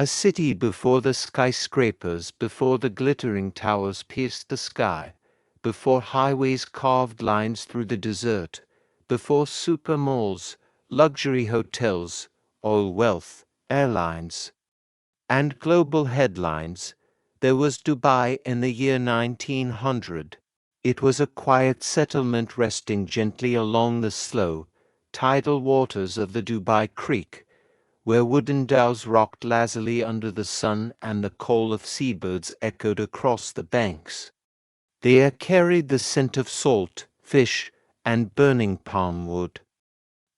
A city before the skyscrapers, before the glittering towers pierced the sky, before highways carved lines through the desert, before super malls, luxury hotels, oil wealth, airlines, and global headlines, there was Dubai in the year 1900. It was a quiet settlement resting gently along the slow, tidal waters of the Dubai Creek, where wooden dhows rocked lazily under the sun and the call of seabirds echoed across the banks. The air carried the scent of salt, fish, and burning palm wood,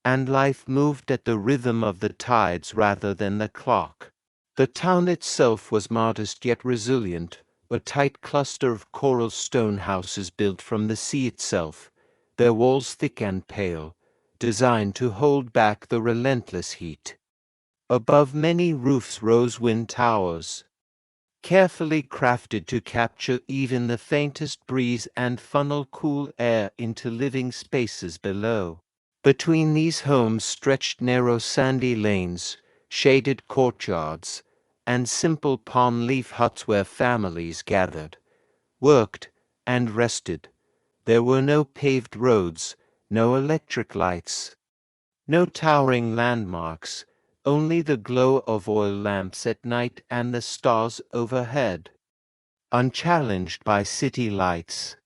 and life moved at the rhythm of the tides rather than the clock. The town itself was modest yet resilient, a tight cluster of coral stone houses built from the sea itself, their walls thick and pale, designed to hold back the relentless heat. Above many roofs rose wind towers, carefully crafted to capture even the faintest breeze and funnel cool air into living spaces below. Between these homes stretched narrow sandy lanes, shaded courtyards, and simple palm leaf huts where families gathered, worked, and rested. There were no paved roads, no electric lights, no towering landmarks, only the glow of oil lamps at night and the stars overhead. Unchallenged by city lights,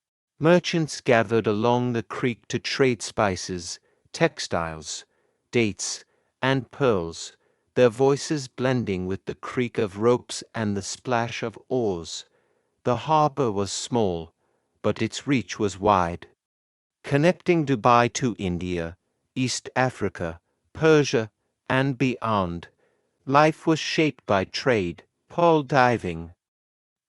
merchants gathered along the creek to trade spices, textiles, dates, and pearls, their voices blending with the creak of ropes and the splash of oars. The harbor was small, but its reach was wide, connecting Dubai to India, East Africa, Persia, and beyond. Life was shaped by trade, pearl diving,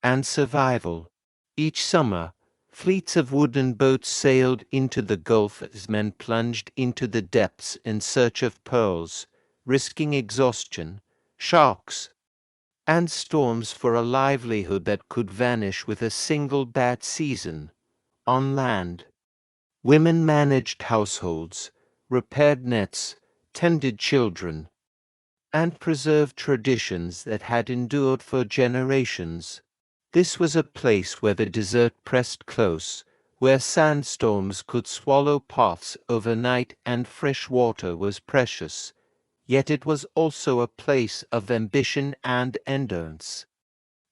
and survival. Each summer, fleets of wooden boats sailed into the Gulf as men plunged into the depths in search of pearls, risking exhaustion, sharks, and storms for a livelihood that could vanish with a single bad season. On land, women managed households, repaired nets, tended children, and preserved traditions that had endured for generations. This was a place where the desert pressed close, where sandstorms could swallow paths overnight and fresh water was precious. Yet it was also a place of ambition and endurance,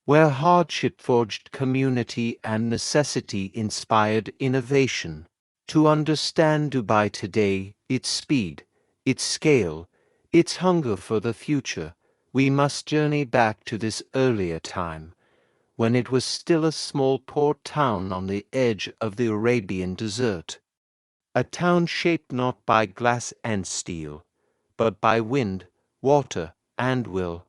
where hardship forged community and necessity inspired innovation. To understand Dubai today, its speed, its scale, its hunger for the future, we must journey back to this earlier time, when it was still a small port town on the edge of the Arabian desert. A town shaped not by glass and steel, but by wind, water, and will.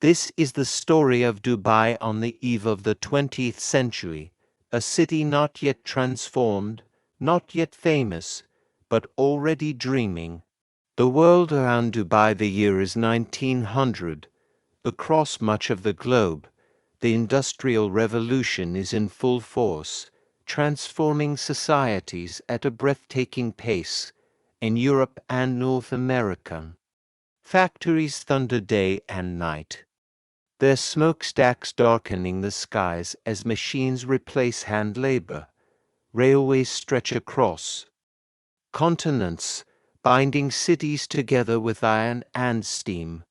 This is the story of Dubai on the eve of the 20th century, a city not yet transformed, not yet famous, but already dreaming. The world around Dubai, the year is 1900. Across much of the globe, the Industrial Revolution is in full force, transforming societies at a breathtaking pace. In Europe and North America, factories thunder day and night, their smokestacks darkening the skies as machines replace hand labor. Railways stretch across continents, binding cities together with iron and steam.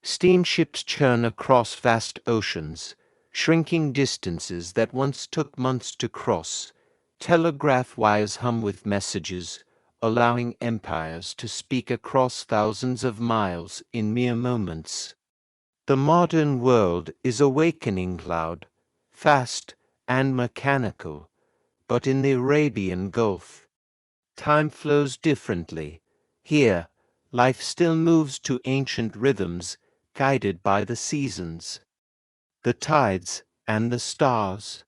Steamships churn across vast oceans, shrinking distances that once took months to cross. Telegraph wires hum with messages, allowing empires to speak across thousands of miles in mere moments. The modern world is awakening loud, fast, and mechanical, but in the Arabian Gulf, time flows differently. Here, life still moves to ancient rhythms, guided by the seasons, the tides, and the stars.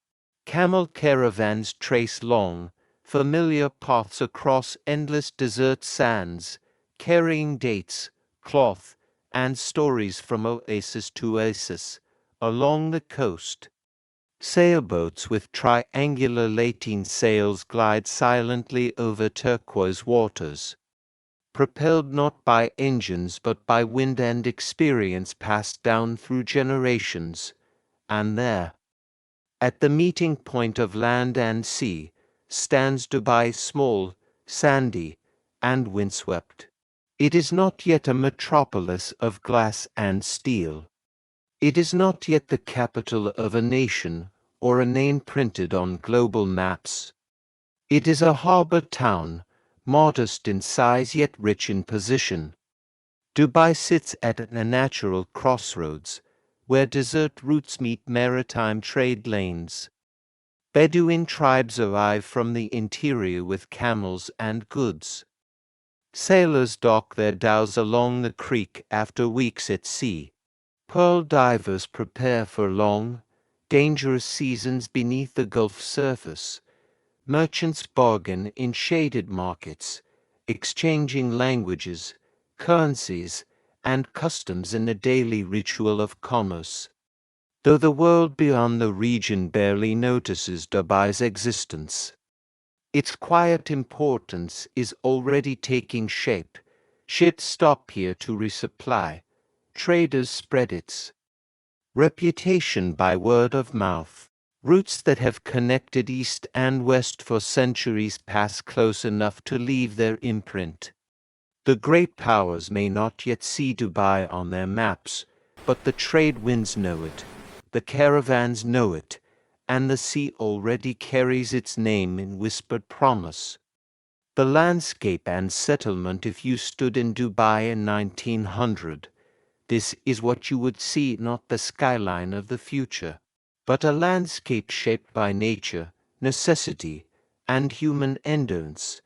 Camel caravans trace long, familiar paths across endless desert sands, carrying dates, cloth, and stories from oasis to oasis along the coast. Sailboats with triangular lateen sails glide silently over turquoise waters, propelled not by engines but by wind and experience passed down through generations. And there, at the meeting point of land and sea, stands Dubai small, sandy, and windswept. It is not yet a metropolis of glass and steel. It is not yet the capital of a nation or a name printed on global maps. It is a harbor town, modest in size yet rich in position. Dubai sits at a natural crossroads, where desert routes meet maritime trade lanes. Bedouin tribes arrive from the interior with camels and goods. Sailors dock their dhows along the creek after weeks at sea. Pearl divers prepare for long, dangerous seasons beneath the Gulf surface. Merchants bargain in shaded markets, exchanging languages, currencies, and customs in the daily ritual of commerce. Though the world beyond the region barely notices Dubai's existence, its quiet importance is already taking shape. Ships stop here to resupply. Traders spread its reputation by word of mouth. Routes that have connected east and west for centuries pass close enough to leave their imprint. The great powers may not yet see Dubai on their maps, but the trade winds know it, the caravans know it, and the sea already carries its name in whispered promise. The landscape and settlement. If you stood in Dubai in 1900, this is what you would see, not the skyline of the future, but a landscape shaped by nature, necessity, and human endurance.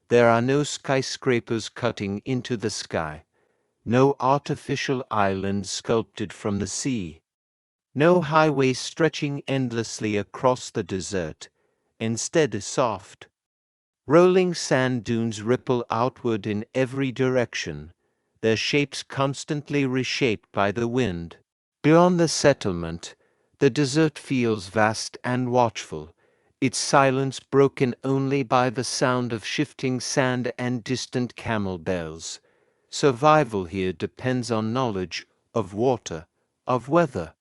There are no skyscrapers cutting into the sky, no artificial islands sculpted from the sea, no highways stretching endlessly across the desert. Instead, soft, rolling sand dunes ripple outward in every direction, their shapes constantly reshaped by the wind. Beyond the settlement, the desert feels vast and watchful, its silence broken only by the sound of shifting sand and distant camel bells. Survival here depends on knowledge of water, of weather,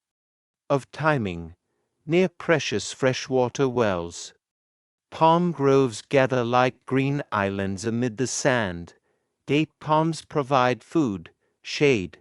of timing, near precious freshwater wells. Palm groves gather like green islands amid the sand. Date palms provide food, shade,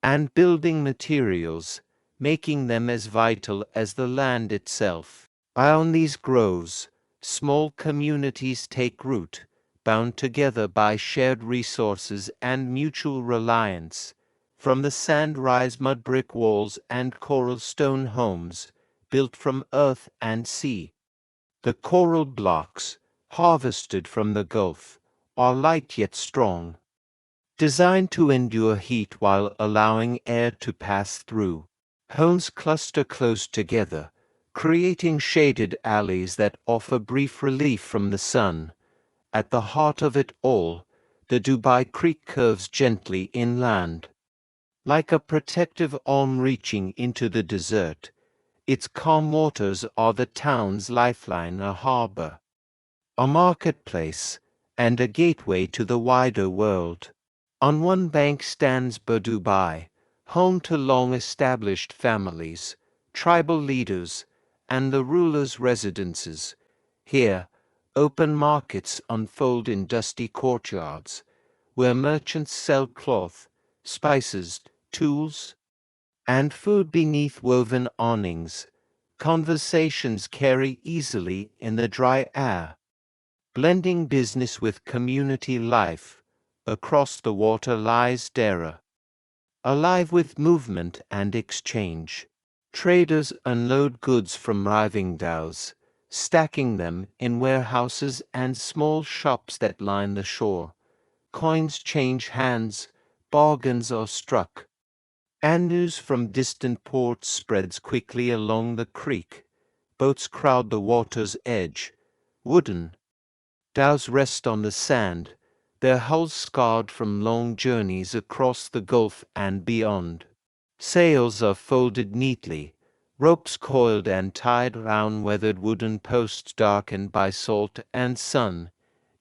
and building materials, making them as vital as the land itself. Beyond these groves, small communities take root, bound together by shared resources and mutual reliance. From the sand rise mud brick walls and coral stone homes, built from earth and sea. The coral blocks, harvested from the Gulf, are light yet strong, designed to endure heat while allowing air to pass through. Homes cluster close together, creating shaded alleys that offer brief relief from the sun. At the heart of it all, the Dubai Creek curves gently inland, like a protective arm reaching into the desert. Its calm waters are the town's lifeline, a harbor, a marketplace, and a gateway to the wider world. On one bank stands Bur Dubai, home to long-established families, tribal leaders, and the rulers' residences. Here, open markets unfold in dusty courtyards, where merchants sell cloth, spices, tools, and food beneath woven awnings. Conversations carry easily in the dry air, blending business with community life. Across the water lies Deira, alive with movement and exchange. Traders unload goods from arriving dhows, stacking them in warehouses and small shops that line the shore. Coins change hands, bargains are struck, and news from distant ports spreads quickly along the creek. Boats crowd the water's edge. Wooden dhows rest on the sand, their hulls scarred from long journeys across the Gulf and beyond. Sails are folded neatly, ropes coiled and tied round weathered wooden posts darkened by salt and sun.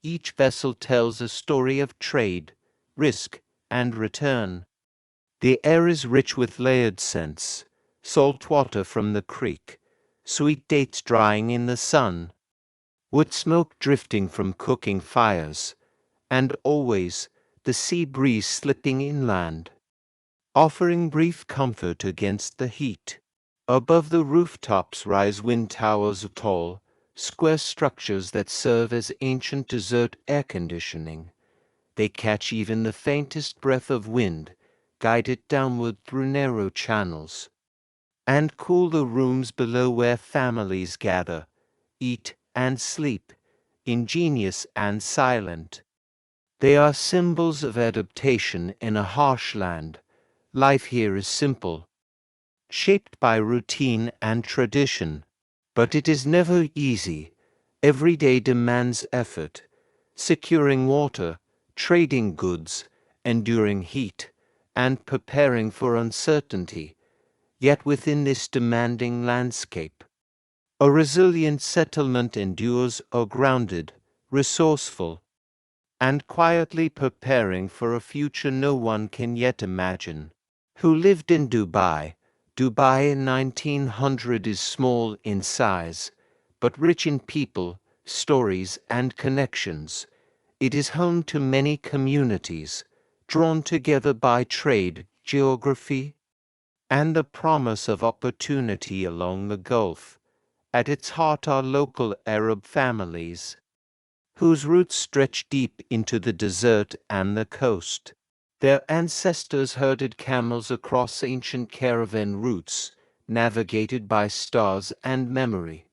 Each vessel tells a story of trade, risk, and return. The air is rich with layered scents, salt water from the creek, sweet dates drying in the sun, wood smoke drifting from cooking fires, and always the sea breeze slipping inland, offering brief comfort against the heat. Above the rooftops rise wind towers of tall, square structures that serve as ancient desert air conditioning. They catch even the faintest breath of wind, guide it downward through narrow channels, and cool the rooms below where families gather, eat and sleep, ingenious and silent. They are symbols of adaptation in a harsh land. Life here is simple, shaped by routine and tradition. But it is never easy. Every day demands effort, securing water, trading goods, enduring heat, and preparing for uncertainty. Yet within this demanding landscape, a resilient settlement endures or grounded, resourceful, and quietly preparing for a future no one can yet imagine. Who lived in Dubai? Dubai in 1900 is small in size, but rich in people, stories, and connections. It is home to many communities, drawn together by trade, geography, and the promise of opportunity along the Gulf. At its heart are local Arab families, whose roots stretch deep into the desert and the coast. Their ancestors herded camels across ancient caravan routes, navigated by stars and memory,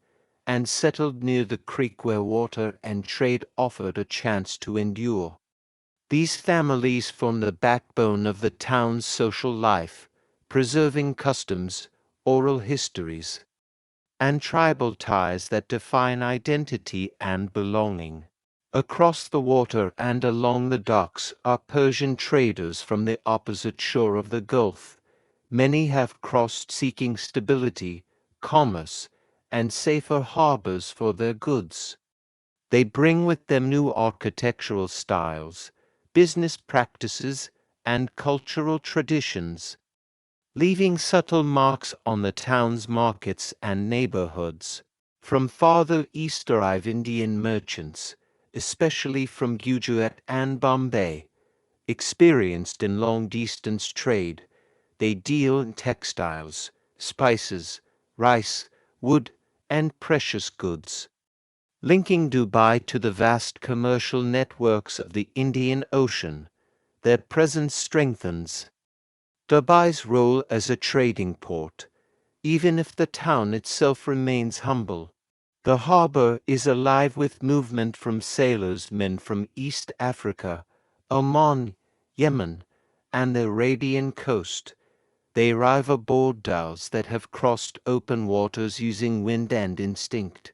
and settled near the creek where water and trade offered a chance to endure. These families form the backbone of the town's social life, preserving customs, oral histories, and tribal ties that define identity and belonging. Across the water and along the docks are Persian traders from the opposite shore of the Gulf. Many have crossed seeking stability, commerce, and safer harbors for their goods. They bring with them new architectural styles, business practices, and cultural traditions, leaving subtle marks on the town's markets and neighborhoods. From farther east arrive Indian merchants, especially from Gujarat and Bombay, experienced in long-distance trade. They deal in textiles, spices, rice, wood, and precious goods, linking Dubai to the vast commercial networks of the Indian Ocean. Their presence strengthens Dubai's role as a trading port, even if the town itself remains humble. The harbor is alive with movement from sailors, men from East Africa, Oman, Yemen, and the Arabian coast. They arrive aboard dhows that have crossed open waters using wind and instinct,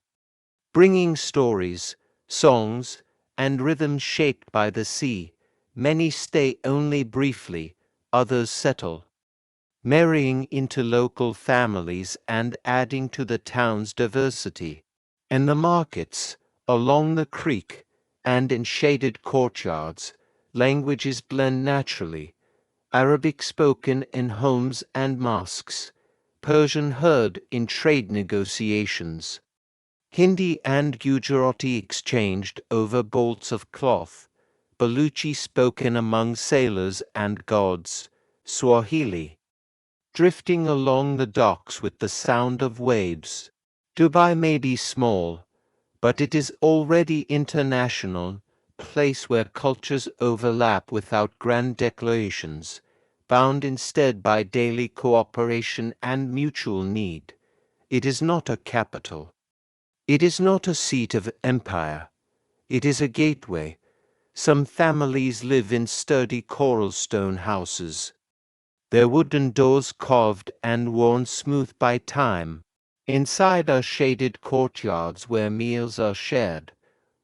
bringing stories, songs, and rhythms shaped by the sea. Many stay only briefly, others settle, marrying into local families and adding to the town's diversity. In the markets, along the creek, and in shaded courtyards, languages blend naturally. Arabic spoken in homes and mosques, Persian heard in trade negotiations, Hindi and Gujarati exchanged over bolts of cloth, Baluchi spoken among sailors and gods, Swahili drifting along the docks with the sound of waves. Dubai may be small, but it is already international, place where cultures overlap without grand declarations, bound instead by daily cooperation and mutual need. It is not a capital. It is not a seat of empire. It is a gateway. Some families live in sturdy coral stone houses, their wooden doors carved and worn smooth by time. Inside are shaded courtyards where meals are shared,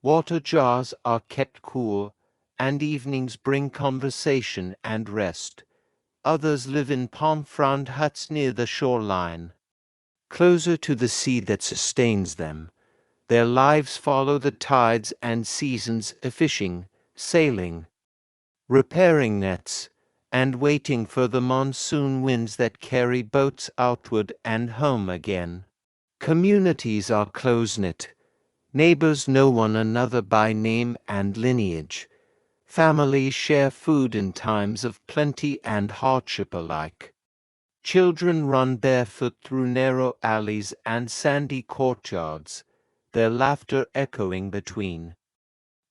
water jars are kept cool, and evenings bring conversation and rest. Others live in palm-frond huts near the shoreline, closer to the sea that sustains them. Their lives follow the tides and seasons of fishing, sailing, repairing nets, and waiting for the monsoon winds that carry boats outward and home again. Communities are close-knit. Neighbors know one another by name and lineage. Families share food in times of plenty and hardship alike. Children run barefoot through narrow alleys and sandy courtyards, their laughter echoing between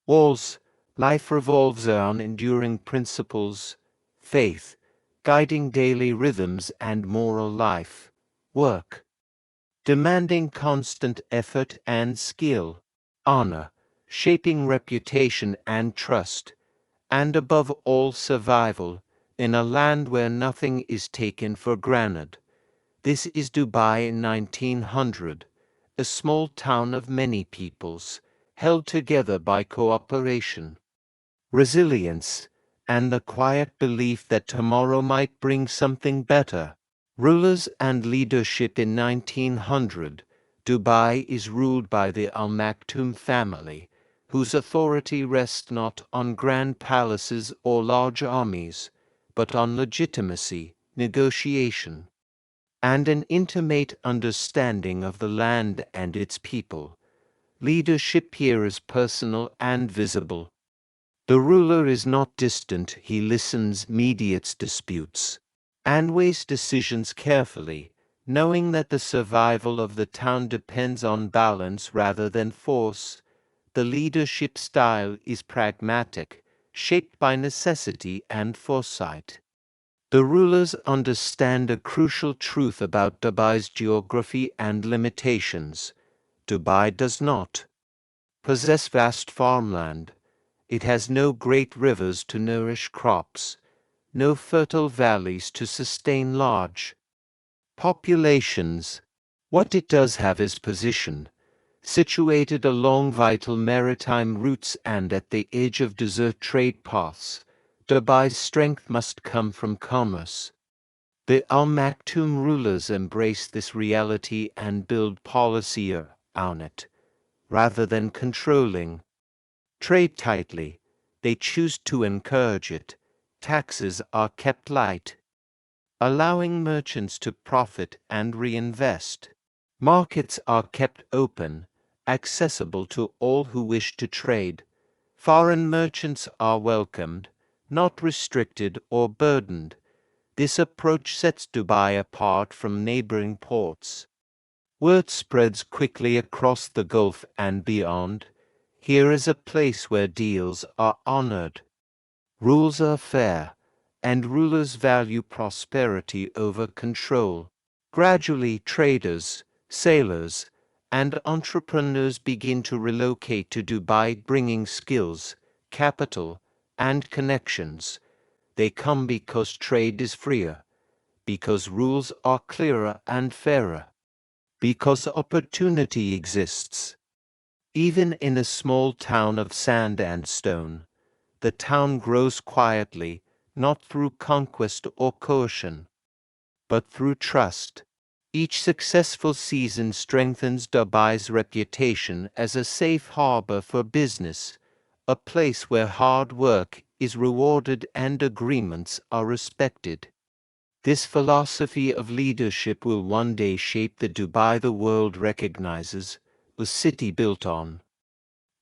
walls. Life revolves around enduring principles, faith, guiding daily rhythms and moral life, work, demanding constant effort and skill, honor, shaping reputation and trust, and above all survival, in a land where nothing is taken for granted. This is Dubai in 1900, a small town of many peoples, held together by cooperation, resilience, and the quiet belief that tomorrow might bring something better. Rulers and leadership in 1900, Dubai is ruled by the Al Maktoum family, whose authority rests not on grand palaces or large armies, but on legitimacy, negotiation, and an intimate understanding of the land and its people. Leadership here is personal and visible. The ruler is not distant, he listens, mediates disputes, and weighs decisions carefully, knowing that the survival of the town depends on balance rather than force. The leadership style is pragmatic, shaped by necessity and foresight. The rulers understand a crucial truth about Dubai's geography and limitations. Dubai does not possess vast farmland. It has no great rivers to nourish crops, no fertile valleys to sustain large populations. What it does have is position. Situated along vital maritime routes and at the edge of desert trade paths, Dubai's strength must come from commerce. The Al Maktoum rulers embrace this reality and build policy on it, rather than controlling trade tightly. They choose to encourage it. Taxes are kept light, allowing merchants to profit and reinvest. Markets are kept open, accessible to all who wish to trade. Foreign merchants are welcomed, not restricted or burdened. This approach sets Dubai apart from neighboring ports. Word spreads quickly across the Gulf and beyond. Here is a place where deals are honored, rules are fair, and rulers value prosperity over control. Gradually, traders, sailors, and entrepreneurs begin to relocate to Dubai, bringing skills, capital, and connections. They come because trade is freer, because rules are clearer and fairer, because opportunity exists. Even in a small town of sand and stone, the town grows quietly, not through conquest or coercion, but through trust. Each successful season strengthens Dubai's reputation as a safe harbor for business, a place where hard work is rewarded and agreements are respected. This philosophy of leadership will one day shape the Dubai the world recognizes, a city built on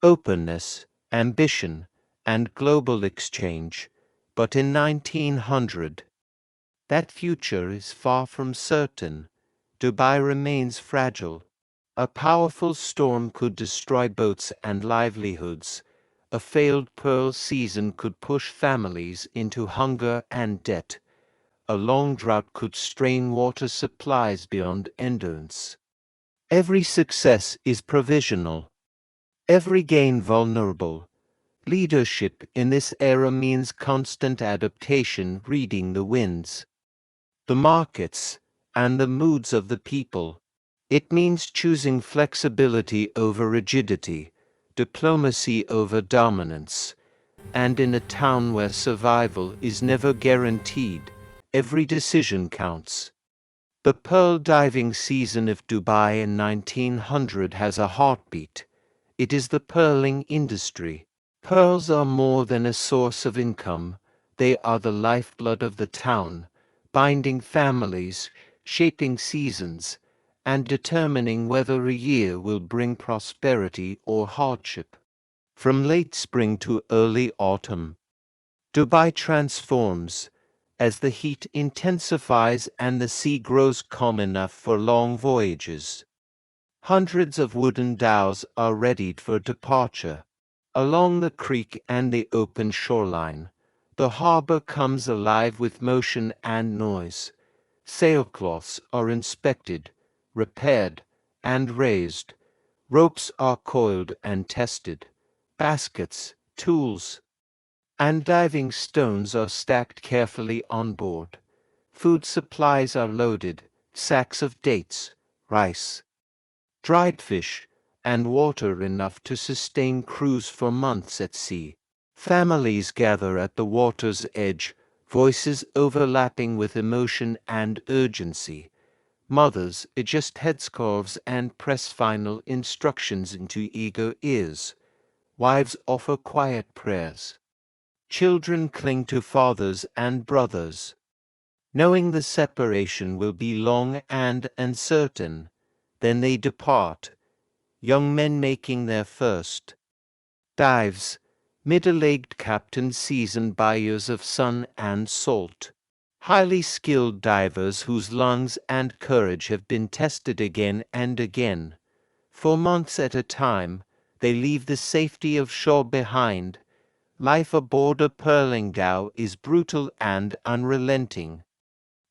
openness, ambition, and global exchange. But in 1900, that future is far from certain. Dubai remains fragile. A powerful storm could destroy boats and livelihoods. A failed pearl season could push families into hunger and debt. A long drought could strain water supplies beyond endurance. Every success is provisional, every gain vulnerable. Leadership in this era means constant adaptation, reading the winds, the markets, and the moods of the people. It means choosing flexibility over rigidity, diplomacy over dominance, and in a town where survival is never guaranteed, every decision counts. The pearl diving season of Dubai in 1900 has a heartbeat. It is the pearling industry. Pearls are more than a source of income. They are the lifeblood of the town, binding families, shaping seasons, and determining whether a year will bring prosperity or hardship. From late spring to early autumn, Dubai transforms as the heat intensifies and the sea grows calm enough for long voyages. Hundreds of wooden dhows are readied for departure. Along the creek and the open shoreline, the harbor comes alive with motion and noise. Sailcloths are inspected, repaired, and raised. Ropes are coiled and tested. Baskets, tools, and diving stones are stacked carefully on board. Food supplies are loaded, sacks of dates, rice, dried fish, and water enough to sustain crews for months at sea. Families gather at the water's edge, voices overlapping with emotion and urgency. Mothers adjust headscarves and press final instructions into eager ears. Wives offer quiet prayers. Children cling to fathers and brothers, knowing the separation will be long and uncertain. Then they depart, young men making their first dives, middle-aged captains seasoned by years of sun and salt, highly skilled divers whose lungs and courage have been tested again and again. For months at a time, they leave the safety of shore behind. Life aboard a pearling dhow is brutal and unrelenting.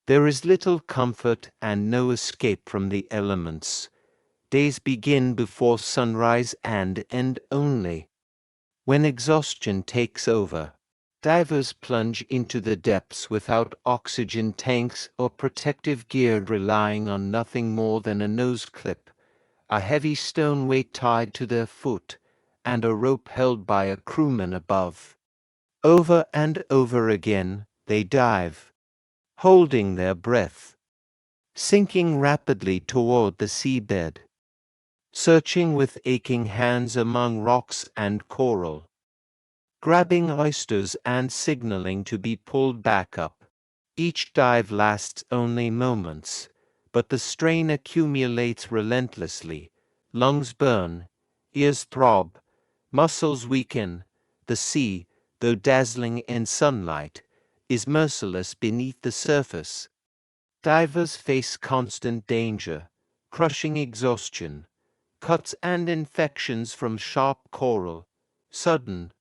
There is little comfort and no escape from the elements. Days begin before sunrise and end only when exhaustion takes over. Divers plunge into the depths without oxygen tanks or protective gear, relying on nothing more than a nose clip, a heavy stone weight tied to their foot, and a rope held by a crewman above. Over and over again, they dive, holding their breath, sinking rapidly toward the seabed, searching with aching hands among rocks and coral, grabbing oysters and signaling to be pulled back up. Each dive lasts only moments, but the strain accumulates relentlessly. Lungs burn, ears throb, muscles weaken. The sea, though dazzling in sunlight, is merciless beneath the surface. Divers face constant danger, crushing exhaustion, cuts and infections from sharp coral, sudden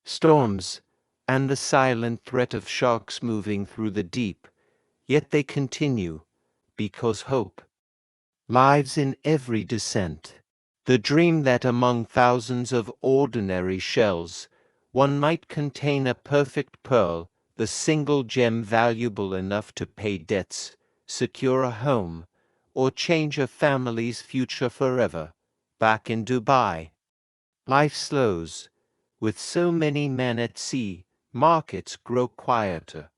storms, and the silent threat of sharks moving through the deep. Yet they continue, because hope lives in every descent. The dream that among thousands of ordinary shells, one might contain a perfect pearl, the single gem valuable enough to pay debts, secure a home, or change a family's future forever. Back in Dubai, life slows. With so many men at sea, markets grow quieter.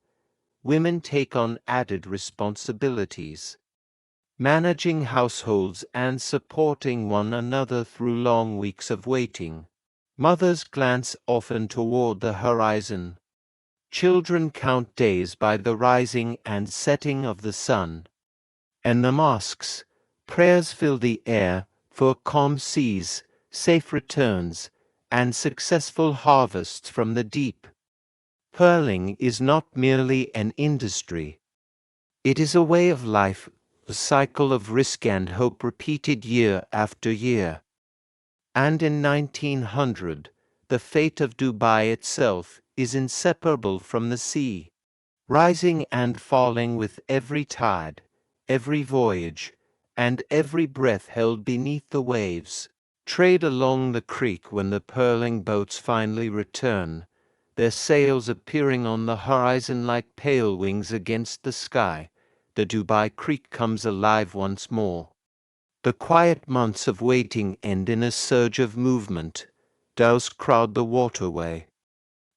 Women take on added responsibilities, managing households and supporting one another through long weeks of waiting. Mothers glance often toward the horizon. Children count days by the rising and setting of the sun. And the mosques, prayers fill the air for calm seas, safe returns, and successful harvests from the deep. Pearling is not merely an industry. It is a way of life, a cycle of risk and hope repeated year after year. And in 1900, the fate of Dubai itself is inseparable from the sea, rising and falling with every tide, every voyage, and every breath held beneath the waves. Trade along the creek when the pearling boats finally return, their sails appearing on the horizon like pale wings against the sky. The Dubai Creek comes alive once more. The quiet months of waiting end in a surge of movement. Dhows crowd the waterway,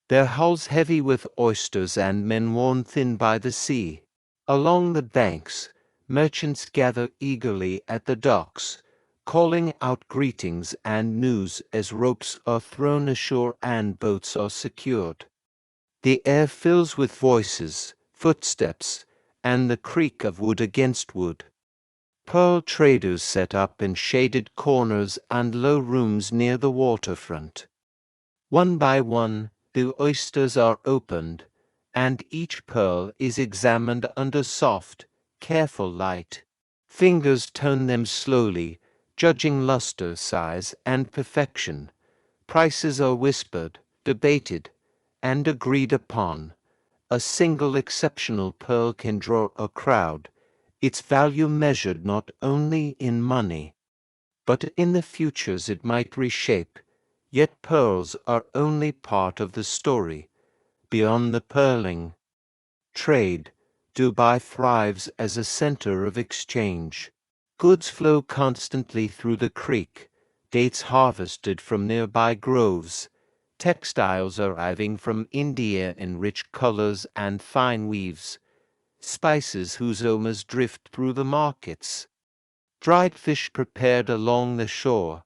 their hulls heavy with oysters and men worn thin by the sea. Along the banks, merchants gather eagerly at the docks, calling out greetings and news as ropes are thrown ashore and boats are secured. The air fills with voices, footsteps, and the creak of wood against wood. Pearl traders set up in shaded corners and low rooms near the waterfront. One by one, the oysters are opened, and each pearl is examined under soft, careful light. Fingers turn them slowly, judging luster, size, and perfection. Prices are whispered, debated, and agreed upon. A single exceptional pearl can draw a crowd, its value measured not only in money, but in the futures it might reshape. Yet pearls are only part of the story. Beyond the pearling trade, Dubai thrives as a center of exchange. Goods flow constantly through the creek, dates harvested from nearby groves, textiles arriving from India in rich colors and fine weaves, spices whose aromas drift through the markets, dried fish prepared along the shore,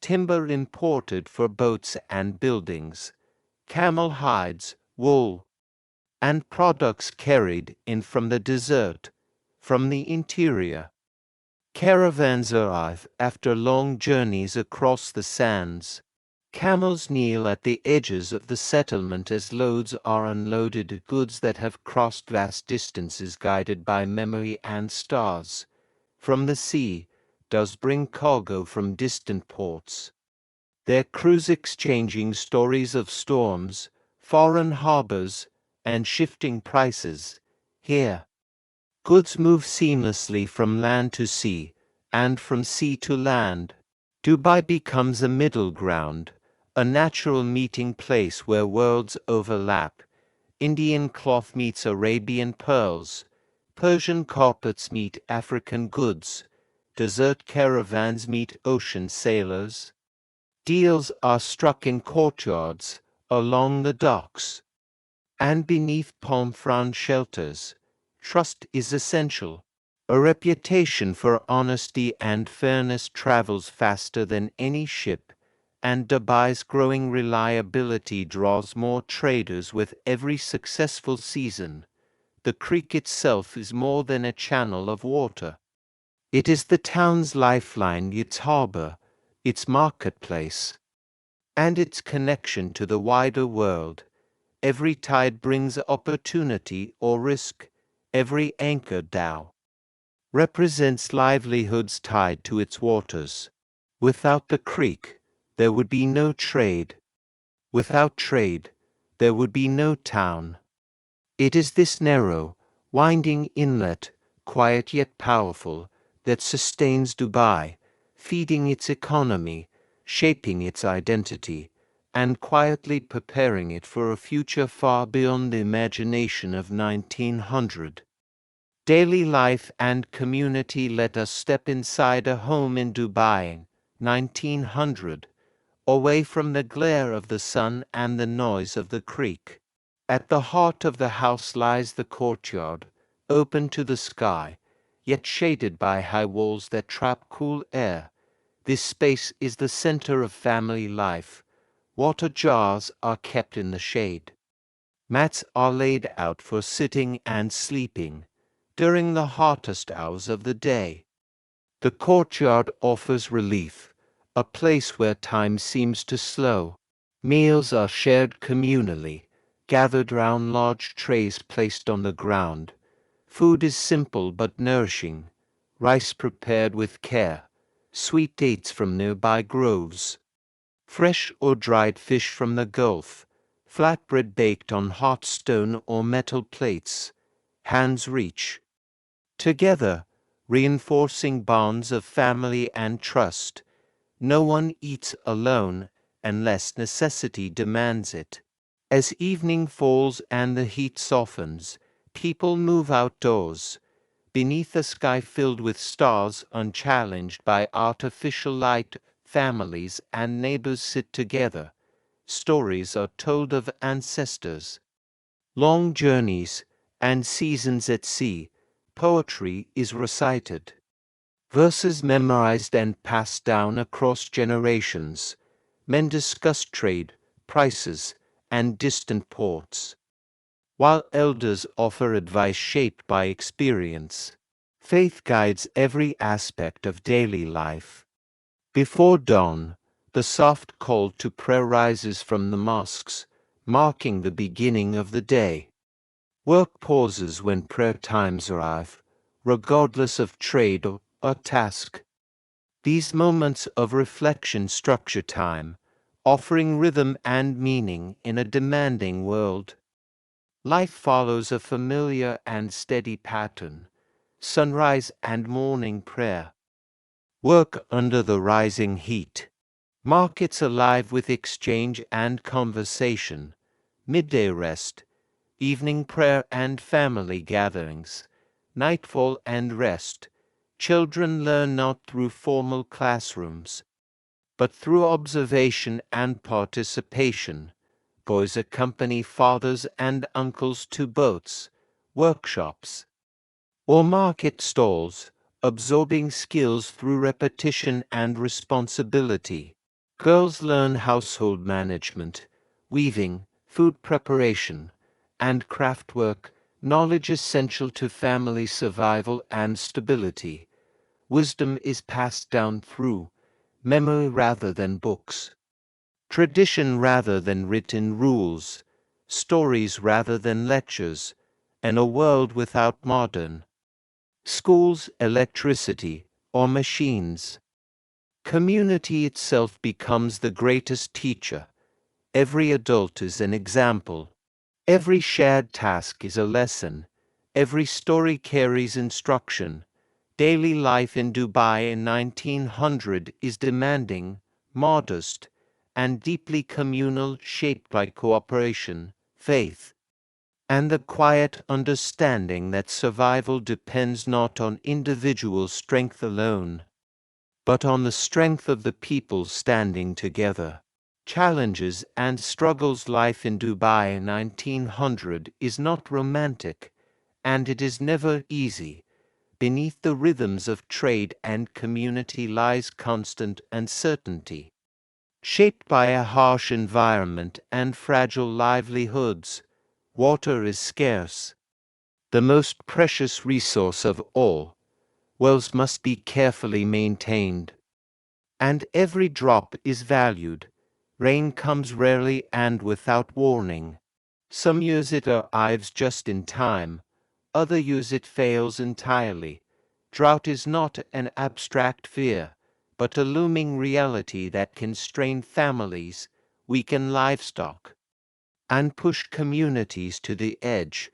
timber imported for boats and buildings, camel hides, wool, and products carried in from the desert, from the interior. Caravans arrive after long journeys across the sands. Camels kneel at the edges of the settlement as loads are unloaded, goods that have crossed vast distances guided by memory and stars. From the sea, does bring cargo from distant ports, their crews exchanging stories of storms, foreign harbors, and shifting prices. Here, goods move seamlessly from land to sea, and from sea to land. Dubai becomes a middle ground, a natural meeting place where worlds overlap. Indian cloth meets Arabian pearls, Persian carpets meet African goods, desert caravans meet ocean sailors. Deals are struck in courtyards, along the docks, and beneath palm frond shelters. Trust is essential. A reputation for honesty and fairness travels faster than any ship, and Dubai's growing reliability draws more traders with every successful season. The creek itself is more than a channel of water. It is the town's lifeline, its harbor, its marketplace, and its connection to the wider world. Every tide brings opportunity or risk. Every anchor dhow represents livelihoods tied to its waters. Without the creek, there would be no trade. Without trade, there would be no town. It is this narrow, winding inlet, quiet yet powerful, that sustains Dubai, feeding its economy, shaping its identity, and quietly preparing it for a future far beyond the imagination of 1900. Daily life and community. Let us step inside a home in Dubai, 1900, away from the glare of the sun and the noise of the creek. At the heart of the house lies the courtyard, open to the sky, yet shaded by high walls that trap cool air. This space is the center of family life. Water jars are kept in the shade. Mats are laid out for sitting and sleeping during the hottest hours of the day. The courtyard offers relief, a place where time seems to slow. Meals are shared communally, gathered round large trays placed on the ground. Food is simple but nourishing, rice prepared with care, sweet dates from nearby groves, fresh or dried fish from the Gulf, flatbread baked on hot stone or metal plates, hands reach. Together, reinforcing bonds of family and trust. No one eats alone unless necessity demands it. As evening falls and the heat softens, people move outdoors, beneath a sky filled with stars unchallenged by artificial light. Families and neighbors sit together. Stories are told of ancestors, long journeys, and seasons at sea. poetry is recited. Verses memorized and passed down across generations. Men discuss trade, prices, and distant ports, while elders offer advice shaped by experience. Faith guides every aspect of daily life. Before dawn, the soft call to prayer rises from the mosques, marking the beginning of the day. Work pauses when prayer times arrive, regardless of trade or task. These moments of reflection structure time, offering rhythm and meaning in a demanding world. Life follows a familiar and steady pattern: sunrise and morning prayer, work under the rising heat, markets alive with exchange and conversation, midday rest, evening prayer and family gatherings, nightfall and rest. Children learn not through formal classrooms, but through observation and participation. Boys accompany fathers and uncles to boats, workshops, or market stalls, absorbing skills through repetition and responsibility. Girls learn household management, weaving, food preparation, and craftwork, knowledge essential to family survival and stability. Wisdom is passed down through memory rather than books, tradition rather than written rules, stories rather than lectures, and a world without modern schools, electricity, or machines. Community itself becomes the greatest teacher. Every adult is an example. Every shared task is a lesson. Every story carries instruction. Daily life in Dubai in 1900 is demanding, modest, and deeply communal, shaped by cooperation, faith, and the quiet understanding that survival depends not on individual strength alone, but on the strength of the people standing together. Challenges and struggles. Life in Dubai in 1900 is not romantic, and it is never easy. Beneath the rhythms of trade and community lies constant uncertainty, shaped by a harsh environment and fragile livelihoods. Water is scarce, the most precious resource of all. Wells must be carefully maintained, and every drop is valued. Rain comes rarely and without warning. Some years it arrives just in time, other years it fails entirely. Drought is not an abstract fear, but a looming reality that can strain families, weaken livestock, and push communities to the edge.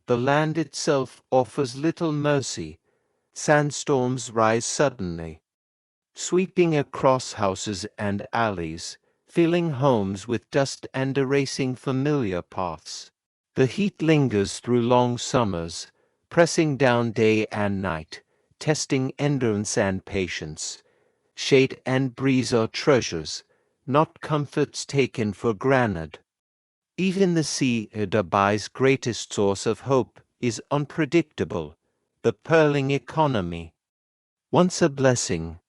The land itself offers little mercy. Sandstorms rise suddenly, sweeping across houses and alleys, filling homes with dust and erasing familiar paths. The heat lingers through long summers, pressing down day and night, testing endurance and patience. Shade and breeze are treasures, not comforts taken for granted. Even the sea, Dubai's greatest source of hope, is unpredictable. The purling economy, once a blessing,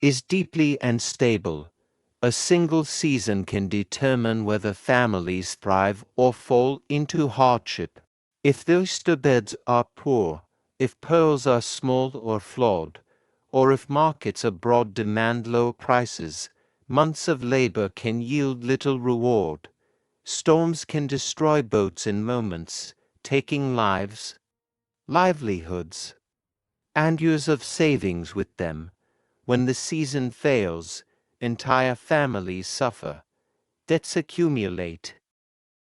is deeply unstable. A single season can determine whether families thrive or fall into hardship. If the oyster beds are poor, if pearls are small or flawed, or if markets abroad demand low prices, months of labor can yield little reward. Storms can destroy boats in moments, taking lives, livelihoods, and years of savings with them. When the season fails, entire families suffer. Debts accumulate.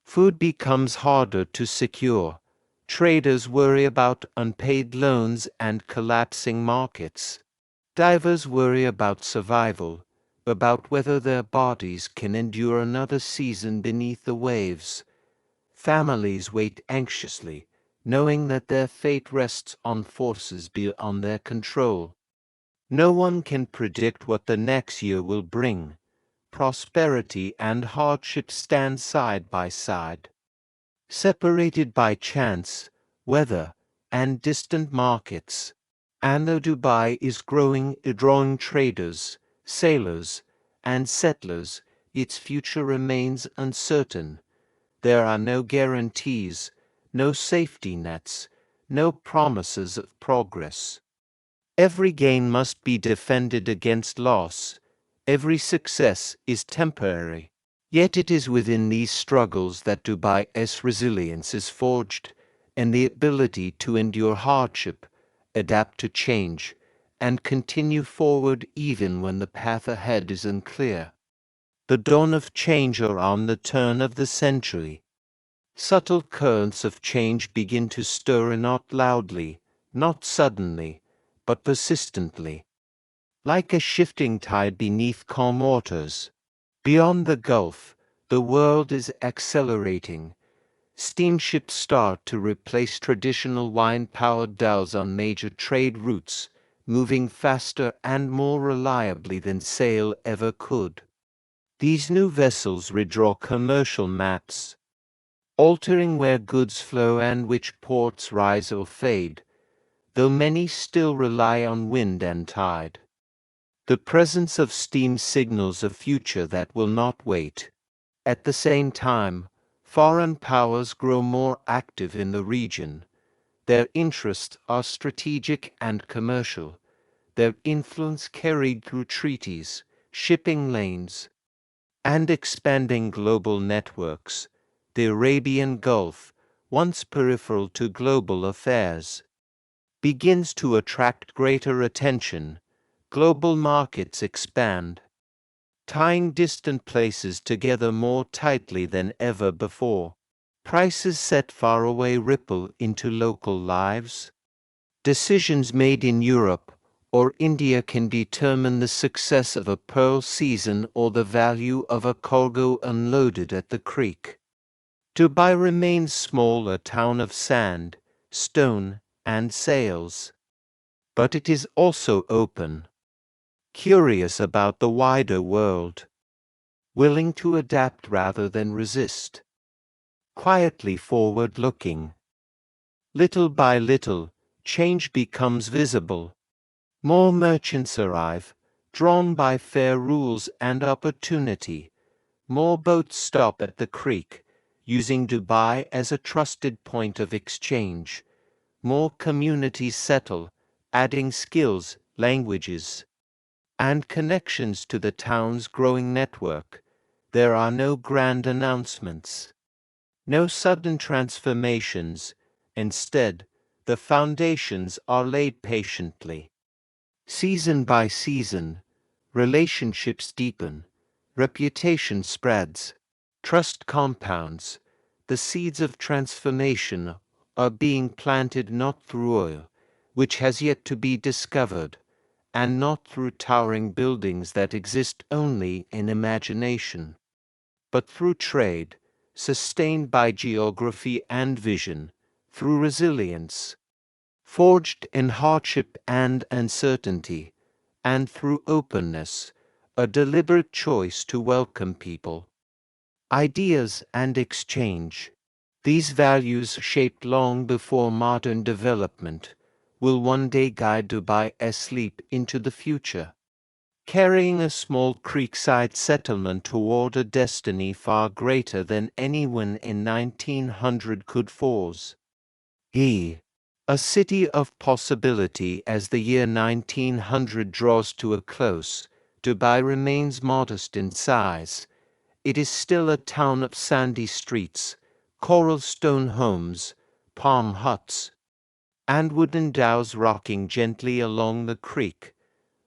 Food becomes harder to secure. Traders worry about unpaid loans and collapsing markets. Divers worry about survival, about whether their bodies can endure another season beneath the waves. Families wait anxiously, knowing that their fate rests on forces beyond their control. No one can predict what the next year will bring. Prosperity and hardship stand side by side, separated by chance, weather, and distant markets. And though Dubai is growing, drawing traders, sailors, and settlers, its future remains uncertain. There are no guarantees, no safety nets, no promises of progress. Every gain must be defended against loss. Every success is temporary. Yet it is within these struggles that Dubai's resilience is forged, and the ability to endure hardship, adapt to change, and continue forward even when the path ahead is unclear. The dawn of change are on the turn of the century. Subtle currents of change begin to stir, not loudly, not suddenly, but persistently, like a shifting tide beneath calm waters. Beyond the Gulf, the world is accelerating. Steamships start to replace traditional wind-powered dhows on major trade routes, moving faster and more reliably than sail ever could. These new vessels redraw commercial maps, altering where goods flow and which ports rise or fade, though many still rely on wind and tide. The presence of steam signals a future that will not wait. At the same time, foreign powers grow more active in the region. Their interests are strategic and commercial, their influence carried through treaties, shipping lanes, and expanding global networks. The Arabian Gulf, once peripheral to global affairs, begins to attract greater attention. Global markets expand, tying distant places together more tightly than ever before. Prices set far away ripple into local lives. Decisions made in Europe or India can determine the success of a pearl season or the value of a cargo unloaded at the creek. Dubai remains small, a town of sand, stone, and sails. But it is also open, curious about the wider world, willing to adapt rather than resist, quietly forward-looking. Little by little, change becomes visible. More merchants arrive, drawn by fair rules and opportunity. More boats stop at the creek, using Dubai as a trusted point of exchange. More communities settle, adding skills, languages, and connections to the town's growing network. There are no grand announcements, no sudden transformations. Instead, the foundations are laid patiently. Season by season, relationships deepen, reputation spreads, trust compounds. The seeds of transformation are being planted not through oil, which has yet to be discovered, and not through towering buildings that exist only in imagination, but through trade, sustained by geography and vision, through resilience, forged in hardship and uncertainty, and through openness, a deliberate choice to welcome people, ideas, and exchange. These values, shaped long before modern development, will one day guide Dubai's leap into the future, carrying a small creekside settlement toward a destiny far greater than anyone in 1900 could force. A city of possibility. As the year 1900 draws to a close, Dubai remains modest in size. It is still a town of sandy streets, coral stone homes, palm huts, and wooden dhows rocking gently along the creek.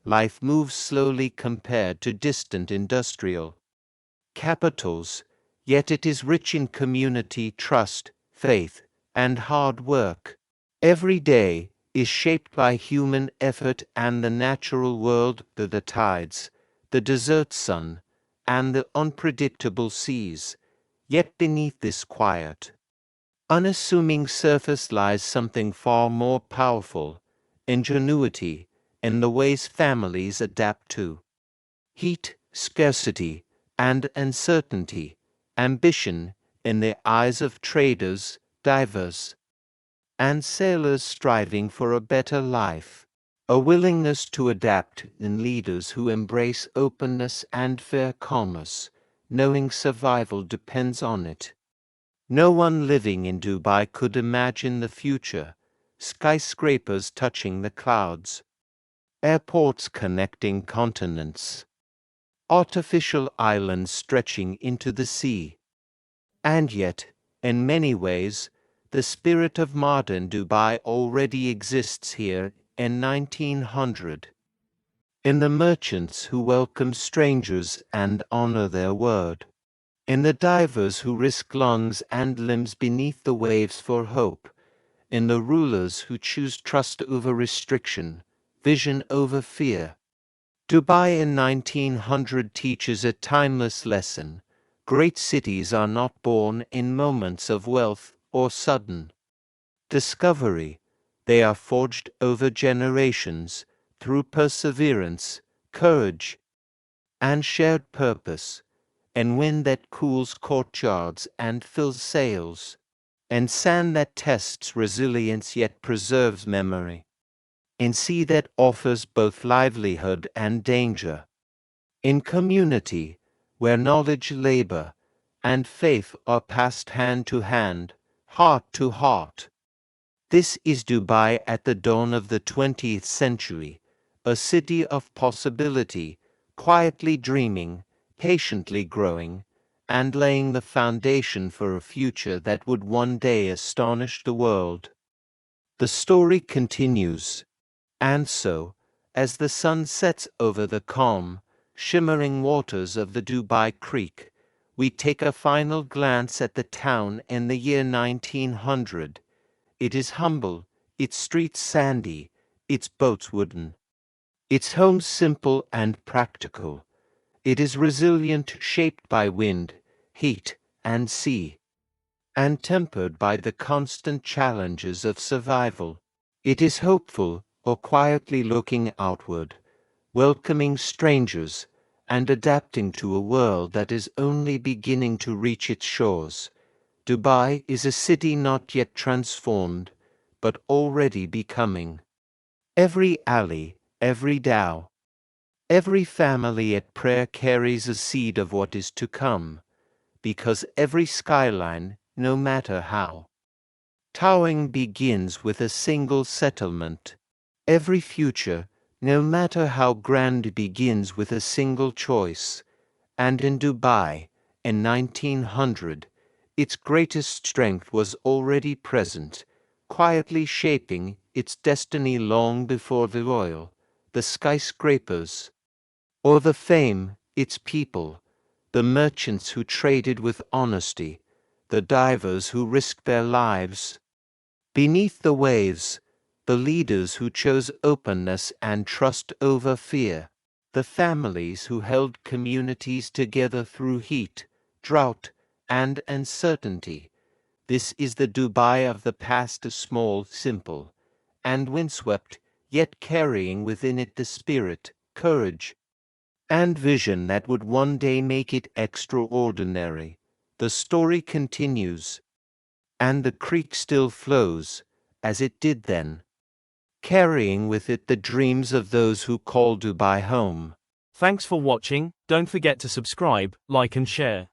Life moves slowly compared to distant industrial capitals, yet it is rich in community, trust, faith, and hard work. Every day is shaped by human effort and the natural world, the tides, the desert sun, and the unpredictable seas. Yet beneath this quiet, unassuming surface lies something far more powerful: ingenuity in the ways families adapt to heat, scarcity, and uncertainty, ambition in the eyes of traders, divers, and sailors striving for a better life. A willingness to adapt in leaders who embrace openness and fair commerce, knowing survival depends on it. No one living in Dubai could imagine the future: skyscrapers touching the clouds, airports connecting continents, artificial islands stretching into the sea. And yet, in many ways, the spirit of modern Dubai already exists here in 1900. In the merchants who welcome strangers and honor their word. In the divers who risk lungs and limbs beneath the waves for hope. In the rulers who choose trust over restriction, vision over fear. Dubai in 1900 teaches a timeless lesson. Great cities are not born in moments of wealth or sudden discovery. They are forged over generations, through perseverance, courage, and shared purpose, and wind that cools courtyards and fills sails, and sand that tests resilience yet preserves memory, and sea that offers both livelihood and danger. In community, where knowledge, labor, and faith are passed hand to hand, heart to heart. This is Dubai at the dawn of the 20th century, a city of possibility, quietly dreaming, patiently growing, and laying the foundation for a future that would one day astonish the world. The story continues. And so, as the sun sets over the calm, shimmering waters of the Dubai Creek, we take a final glance at the town in the year 1900. It is humble, its streets sandy, its boats wooden, its homes simple and practical. It is resilient, shaped by wind, heat, and sea, and tempered by the constant challenges of survival. It is hopeful, or quietly looking outward, welcoming strangers, and adapting to a world that is only beginning to reach its shores. Dubai is a city not yet transformed, but already becoming. Every alley, every dhow, every family at prayer carries a seed of what is to come, because every skyline, no matter how towering, begins with a single settlement. Every future, no matter how grand, begins with a single choice. And in Dubai, in 1900, its greatest strength was already present, quietly shaping its destiny long before the oil, the skyscrapers, or the fame. Its people, the merchants who traded with honesty, the divers who risked their lives beneath the waves, the leaders who chose openness and trust over fear, the families who held communities together through heat, drought, and uncertainty. This is the Dubai of the past, a small, simple, and windswept, yet carrying within it the spirit, courage, and vision that would one day make it extraordinary. The story continues, and the creek still flows, as it did then, carrying with it the dreams of those who call Dubai home. Thanks for watching. Don't forget to subscribe, like and share.